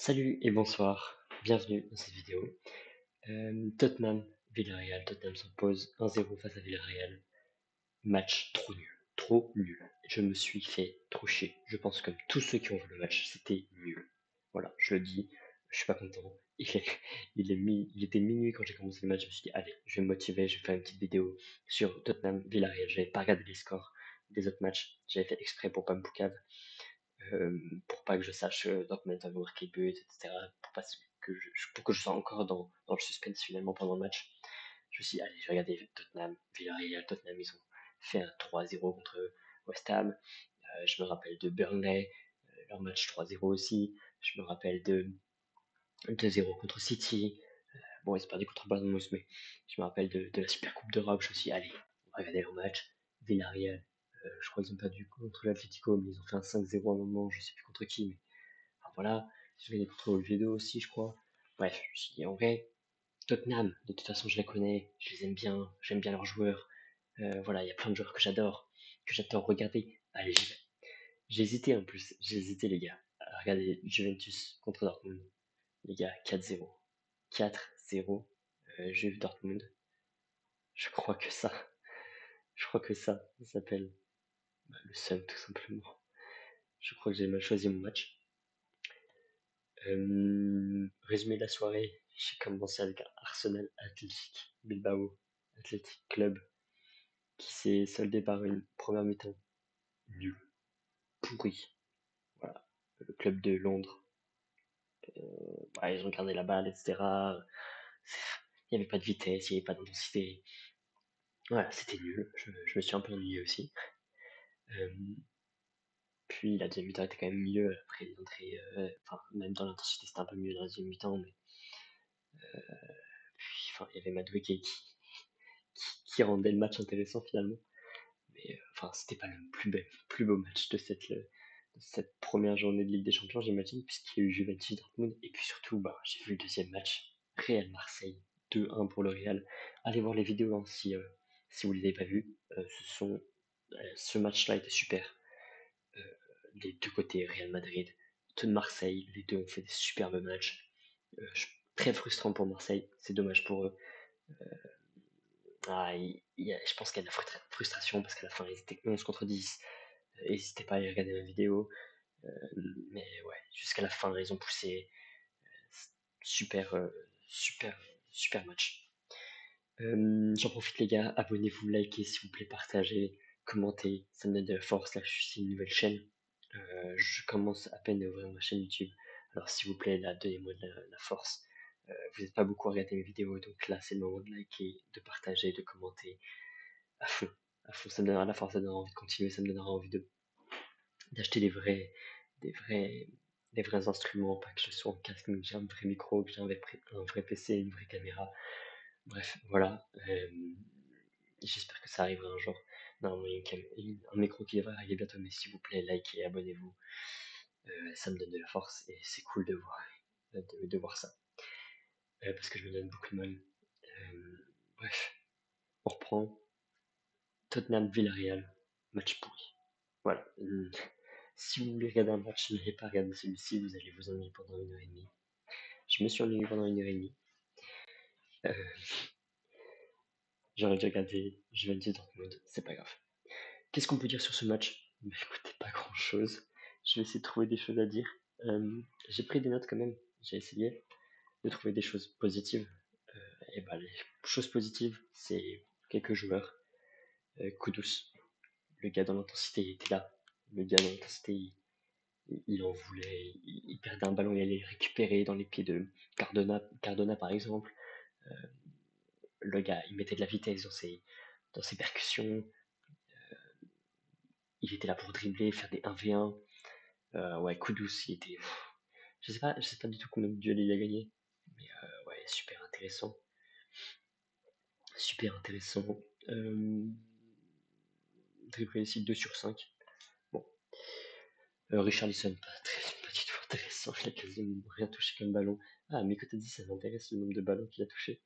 Salut et bonsoir, bienvenue dans cette vidéo. Tottenham, Villarreal, Tottenham s'impose 1-0 face à Villarreal. Match trop nul, trop nul. Je me suis fait trop chier. Je pense comme tous ceux qui ont vu le match, c'était nul. Voilà, je le dis, je suis pas content. Il était minuit quand j'ai commencé le match, je me suis dit allez, je vais me motiver, je vais faire une petite vidéo sur Tottenham, Villarreal. J'avais pas regardé les scores des autres matchs, j'avais fait exprès pour pas me boucave pour pas que je sache Dortmund va marquer le but, etc. Pour que je sois encore dans le suspense finalement pendant le match. Je me suis dit, allez, je vais regarder Tottenham, Villarreal, Tottenham, ils ont fait un 3-0 contre West Ham. Je me rappelle de Burnley, leur match 3-0 aussi. Je me rappelle de 2-0 contre City. Bon, ils ont perdu contre Bournemouth, mais je me rappelle de la Super Coupe d'Europe. Je me suis dit, allez, on va regarder leur match. Villarreal, je crois qu'ils ont perdu contre l'Atlético, mais ils ont fait un 5-0 à un moment, je sais plus contre qui, mais enfin, voilà. Ils ont gagné contre Oviedo aussi, je crois. Bref, je me suis dit, en vrai, Tottenham, de toute façon, je les connais, je les aime bien, j'aime bien leurs joueurs. Voilà, il y a plein de joueurs que j'adore regarder. Allez, j'y vais. J'ai hésité en plus, j'ai hésité, les gars, à regarder Juventus contre Dortmund. Les gars, 4-0. 4-0, Juve Dortmund. Je crois que ça, ça s'appelle le seum, tout simplement. Je crois que j'ai mal choisi mon match. Résumé de la soirée, j'ai commencé avec un Arsenal Athletic Bilbao Athletic Club qui s'est soldé par une première mi-temps nulle, pourrie. Voilà, le club de Londres, ouais, ils ont gardé la balle, etc. Il n'y avait pas de vitesse, il n'y avait pas d'intensité. Voilà, c'était nul. Je me suis un peu ennuyé aussi. Euh, Puis la deuxième mi-temps était quand même mieux. Après les entrées, enfin, même dans l'intensité, c'était un peu mieux dans la deuxième mi-temps. Mais puis, enfin, il y avait Madueke qui rendait le match intéressant finalement. Mais enfin, c'était pas le plus beau match de cette première journée de Ligue des Champions, j'imagine, puisqu'il y a eu Juventus Dortmund. Et puis surtout, bah, j'ai vu le deuxième match, Real Marseille, 2-1 pour le Real. Allez voir les vidéos hein, si vous ne les avez pas vues. Ce match-là était super. Euh, les deux côtés, Real Madrid, de Marseille, les deux ont fait des superbes matchs. Très frustrant pour Marseille, c'est dommage pour eux. Je pense qu'il y a de la frustration parce qu'à la fin ils étaient 11 contre 10. N'hésitez pas à aller regarder ma vidéo. Euh, mais ouais, jusqu'à la fin ils ont poussé. Super, super, super match. J'en profite les gars, abonnez-vous, likez s'il vous plaît, partagez, commentez, ça me donne de la force. Là je suis sur une nouvelle chaîne. Je commence à peine à ouvrir ma chaîne YouTube. Alors s'il vous plaît, là, donnez-moi de la force. Vous n'êtes pas beaucoup à regarder mes vidéos, donc là c'est le moment de liker, de partager, de commenter à fond. À fond, ça me donnera la force, ça me donnera envie de continuer, ça me donnera envie d'acheter des vrais, des vrais instruments, pas que je sois en casque, mais que j'ai un vrai micro, que j'ai un vrai PC, une vraie caméra. Bref, voilà. J'espère que ça arrivera un jour. Normalement, il y a un micro qui devrait arriver bientôt, mais s'il vous plaît, likez, abonnez-vous. Ça me donne de la force et c'est cool de voir ça. Parce que je me donne beaucoup de mal. Bref, on reprend. Tottenham Villarreal, match pourri. Voilà. Si vous voulez regarder un match, n'allez pas regarder celui-ci, vous allez vous ennuyer pendant 1 heure et demie. Je me suis ennuyé pendant 1 heure et demie. Euh, J'aurais dû regarder Juventus Dortmund, c'est pas grave. Qu'est-ce qu'on peut dire sur ce match? Bah, écoutez, pas grand-chose. Je vais essayer de trouver des choses à dire. J'ai pris des notes quand même. J'ai essayé de trouver des choses positives. Et bah, les choses positives, c'est quelques joueurs. Kudus, le gars dans l'intensité, il était là. Le gars dans l'intensité, il en voulait. Il perdait un ballon, il allait le récupérer dans les pieds de Cardona par exemple. Le gars, il mettait de la vitesse dans ses percussions. Il était là pour dribbler, faire des 1v1. Ouais, Kudus, il était. Je sais pas du tout combien de duels il a gagné. Mais ouais, super intéressant. Super intéressant. Dribble réussi 2 sur 5. Bon. Richarlison, pas du tout intéressant. Il a quasiment rien touché comme ballon. Ah, mais côté 10, ça m'intéresse le nombre de ballons qu'il a touché.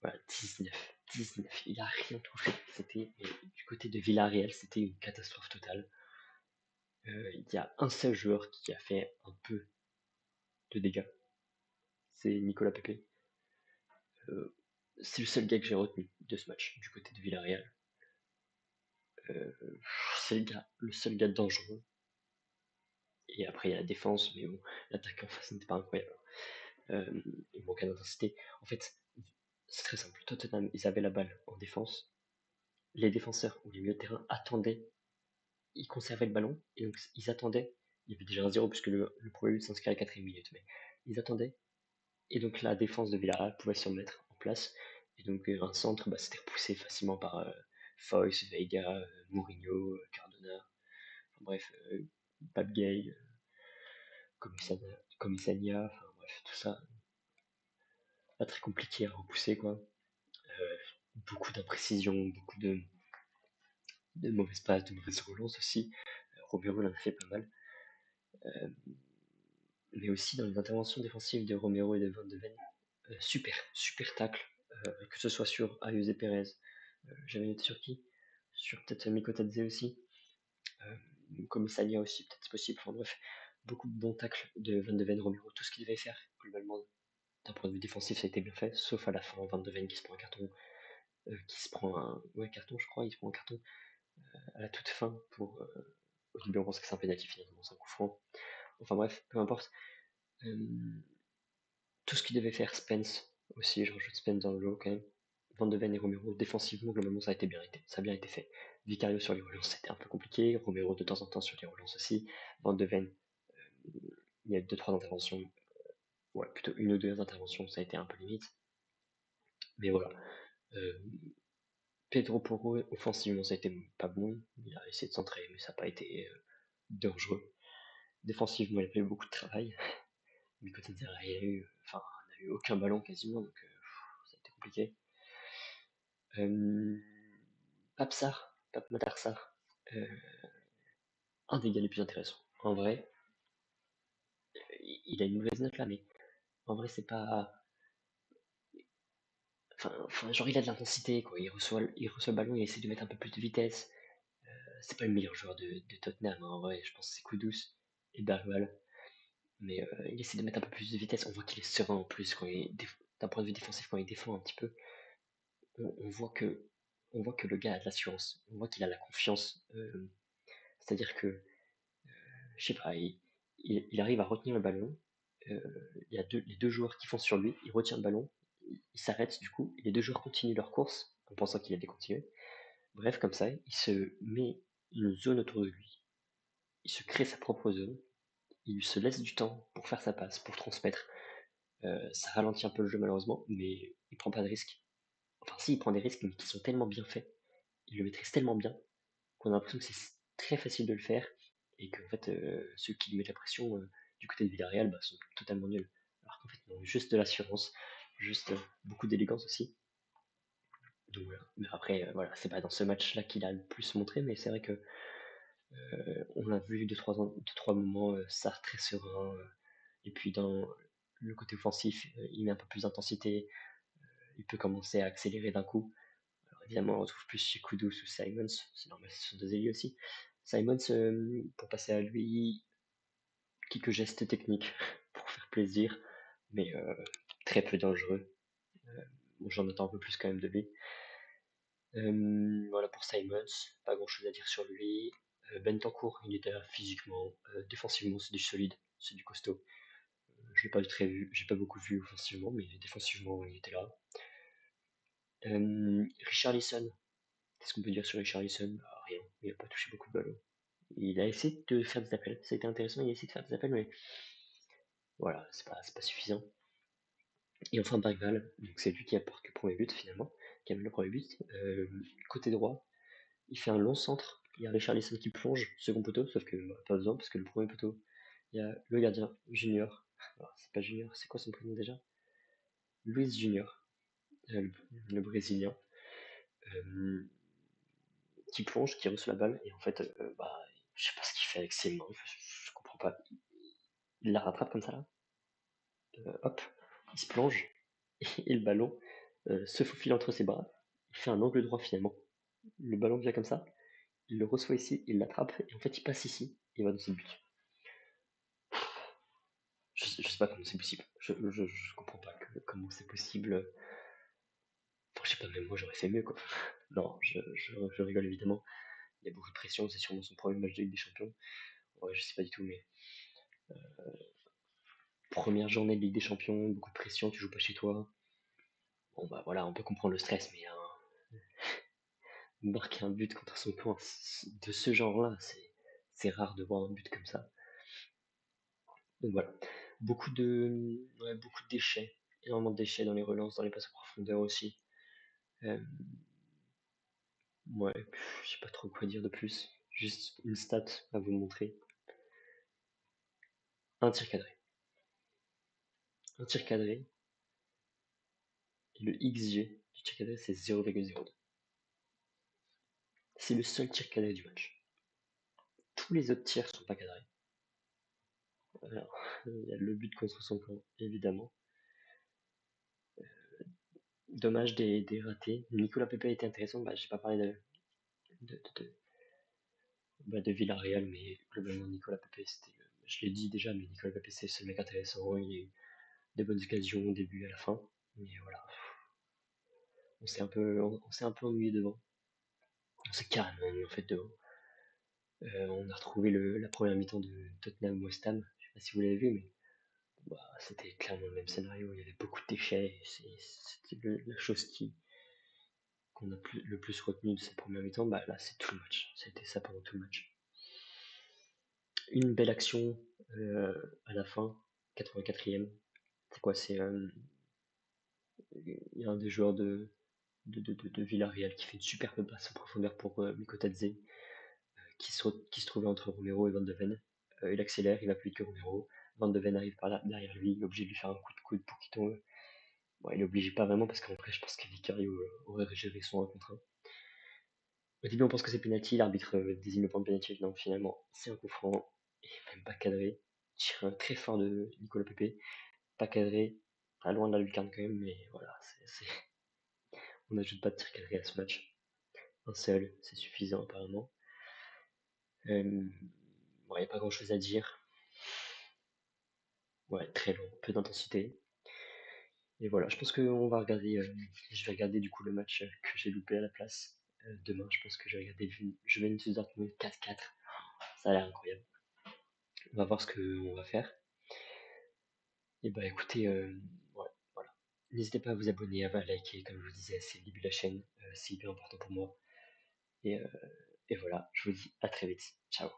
Voilà, 19. 19. Il a rien touché. C'était du côté de Villarreal, c'était une catastrophe totale. Il y a un seul joueur qui a fait un peu de dégâts. C'est Nicolas Pepe. C'est le seul gars que j'ai retenu de ce match du côté de Villarreal. C'est le seul gars dangereux. Et après, il y a la défense, mais bon, l'attaque en face n'était pas incroyable. Il manquait d'intensité. En fait, c'est très simple. Tottenham, ils avaient la balle en défense. Les défenseurs ou les milieux de terrain attendaient, ils conservaient le ballon, et donc ils attendaient. Il y avait déjà un 0 puisque le premier but s'inscrit à la 4ème minute, mais ils attendaient. Et donc la défense de Villarreal pouvait se remettre en place. Et donc un centre, c'était repoussé facilement par Foyce, Veiga, Mourinho, Cardona, enfin, bref, Pape Gay, Commissania, enfin bref, tout ça. Pas très compliqué à repousser, quoi. Euh, Beaucoup d'imprécisions, beaucoup de mauvaises passes, de mauvaises relances aussi. Romero en a fait pas mal. Mais aussi dans les interventions défensives de Romero et de Van de Ven, super tacle, que ce soit sur Ayuse Perez, j'avais noté sur qui, sur peut-être Mikotadze aussi, comme Sanya aussi, peut-être c'est possible, enfin bref, beaucoup de bons tacles de Van de Ven, Romero, tout ce qu'il devait faire, globalement, d'un point de vue défensif, ça a été bien fait, sauf à la fin, Van de Ven qui se prend un carton, qui se prend un carton, je crois, il se prend un carton à la toute fin pour. Au début, on pense que c'est un penalty, finalement, c'est un coup franc. Enfin bref, peu importe. Tout ce qu'il devait faire, Spence aussi, je rajoute Spence dans le lot quand même. Van de Ven et Romero, défensivement, globalement, ça a bien été fait. Vicario sur les relances, c'était un peu compliqué. Romero, de temps en temps, sur les relances aussi. Van de Ven, il y a 2-3 interventions. Ouais, plutôt une ou deux interventions, ça a été un peu limite. Mais voilà. Pedro Porro, offensivement, ça a été pas bon. Il a essayé de centrer, mais ça n'a pas été dangereux. Défensivement, il a pas eu beaucoup de travail. Du côté de Zerra, on n'a eu aucun ballon quasiment, donc ça a été compliqué. Pape Matarsar, un des gars les plus intéressants. En vrai, il a une mauvaise note là, mais en vrai, c'est pas. Genre, il a de l'intensité, quoi. Il reçoit le ballon, il essaie de mettre un peu plus de vitesse. C'est pas le meilleur joueur de Tottenham, hein, en vrai. Je pense que c'est Kudus et Bergwall. Mais il essaie de mettre un peu plus de vitesse. On voit qu'il est serein en plus, d'un point de vue défensif, quand il défend un petit peu. On voit que le gars a de l'assurance. On voit qu'il a la confiance. C'est-à-dire que je sais pas, il arrive à retenir le ballon. Il y a les deux joueurs qui foncent sur lui, il retient le ballon, il s'arrête du coup, et les deux joueurs continuent leur course en pensant qu'il allait continuer. Bref, comme ça, il se met une zone autour de lui, il se crée sa propre zone, il se laisse du temps pour faire sa passe, pour transmettre. Ça ralentit un peu le jeu malheureusement, mais il prend pas de risques. Enfin, si, il prend des risques, mais qui sont tellement bien faits, il le maîtrise tellement bien qu'on a l'impression que c'est très facile de le faire et qu'en fait, ceux qui lui mettent la pression du côté de Villarreal sont totalement nuls. Alors qu'en fait, non, juste de l'assurance, juste beaucoup d'élégance aussi. Donc voilà. Mais après, voilà, c'est pas dans ce match-là qu'il a le plus montré, mais c'est vrai que on a vu deux, trois moments, Sarr très serein, et puis dans le côté offensif, il met un peu plus d'intensité, il peut commencer à accélérer d'un coup. Alors évidemment, on retrouve plus chez Kudus ou Simons, c'est normal, ce sont deux ailiers aussi. Simons, pour passer à lui, quelques gestes techniques pour faire plaisir, mais très peu dangereux. Bon, j'en attends un peu plus quand même de lui. Voilà pour Simons, pas grand chose à dire sur lui. Bentancur, il était là physiquement, défensivement c'est du solide, c'est du costaud. Je l'ai pas très vu, j'ai pas beaucoup vu offensivement, mais défensivement il était là. Richarlison, qu'est-ce qu'on peut dire sur Richarlison? Rien, il a pas touché beaucoup de ballons. Il a essayé de faire des appels, ça a été intéressant, il a essayé de faire des appels, mais voilà, c'est pas suffisant. Et enfin Bergwall, donc c'est lui qui apporte le premier but finalement, qui a mis le premier but. Côté droit, il fait un long centre, il y a Richarlison qui plonge, second poteau, sauf que pas besoin, parce que le premier poteau, il y a le gardien, Junior. Alors, c'est pas Junior, c'est quoi son prénom déjà? Luis Junior, le Brésilien, euh, qui plonge, qui reçoit la balle, et en fait, je sais pas ce qu'il fait avec ses mains, je comprends pas. Il la rattrape comme ça là, hop, il se plonge, et le ballon se faufile entre ses bras, il fait un angle droit finalement. Le ballon vient comme ça, il le reçoit ici, il l'attrape, et en fait il passe ici, et il va dans ce but. je sais pas comment c'est possible. Je comprends pas comment c'est possible. Enfin, je sais pas, même moi j'aurais fait mieux quoi. Non, je rigole évidemment. Il y a beaucoup de pression, c'est sûrement son premier match de Ligue des Champions. Ouais, je sais pas du tout, mais première journée de Ligue des Champions, beaucoup de pression, tu joues pas chez toi. Bon bah voilà, on peut comprendre le stress, mais marquer un but contre son camp de ce genre-là, c'est rare de voir un but comme ça. Donc voilà, beaucoup de déchets, énormément de déchets dans les relances, dans les passes en profondeur aussi. Euh, ouais, je sais pas trop quoi dire de plus. Juste une stat à vous montrer. Un tir cadré. Un tir cadré, et le XG du tir cadré c'est 0,02. C'est le seul tir cadré du match. Tous les autres tirs sont pas cadrés. Alors, il y a le but contre son camp, évidemment. Dommage des ratés. Nicolas Pepe a été intéressant. Bah, j'ai pas parlé de, de, de Villarreal, mais globalement, Nicolas Pepe, je l'ai dit déjà, mais Nicolas Pepe, c'est le mec intéressant. Il y a eu des bonnes occasions au début et à la fin. Mais voilà, on s'est un peu ennuyé devant. On s'est carrément ennuyé en fait devant. On a retrouvé la première mi-temps de Tottenham West Ham. Je sais pas si vous l'avez vu, mais bah, c'était clairement le même scénario. Il y avait beaucoup de déchets. C'était la chose qu'on a le plus retenu de cette première mi-temps. Bah, là, c'est tout le match. C'était ça pendant tout le match. Une belle action à la fin, 84e. C'est quoi? Il y a un des joueurs de Villarreal qui fait une superbe passe en profondeur pour Mikotadze, qui se trouvait entre Romero et Van de Ven. Il accélère, il va plus vite que Romero. Van de Ven arrive par là, derrière lui, il est obligé de lui faire un coup de coude pour qu'il tombe. Bon, il est obligé pas vraiment parce qu'en vrai, je pense que Vicario aurait géré son 1 contre 1. Au début, on pense que c'est penalty, l'arbitre désigne le point de penalty. Non, finalement, c'est un coup franc et même pas cadré. Tir très fort de Nicolas Pepe, pas cadré, pas loin de la lucarne quand même, mais voilà, on n'ajoute pas de tir cadré à ce match. Un seul, c'est suffisant apparemment. Bon, il n'y a pas grand chose à dire. Ouais, très long, peu d'intensité. Et voilà, je pense que je vais regarder du coup le match que j'ai loupé à la place. Demain, je pense que je vais regarder Juventus Dortmund 4-4. Ça a l'air incroyable. On va voir ce qu'on va faire. Et bah écoutez, ouais, voilà. N'hésitez pas à vous abonner, à liker, comme je vous disais, c'est le début de la chaîne, c'est hyper important pour moi. Et, euh, et voilà, je vous dis à très vite. Ciao.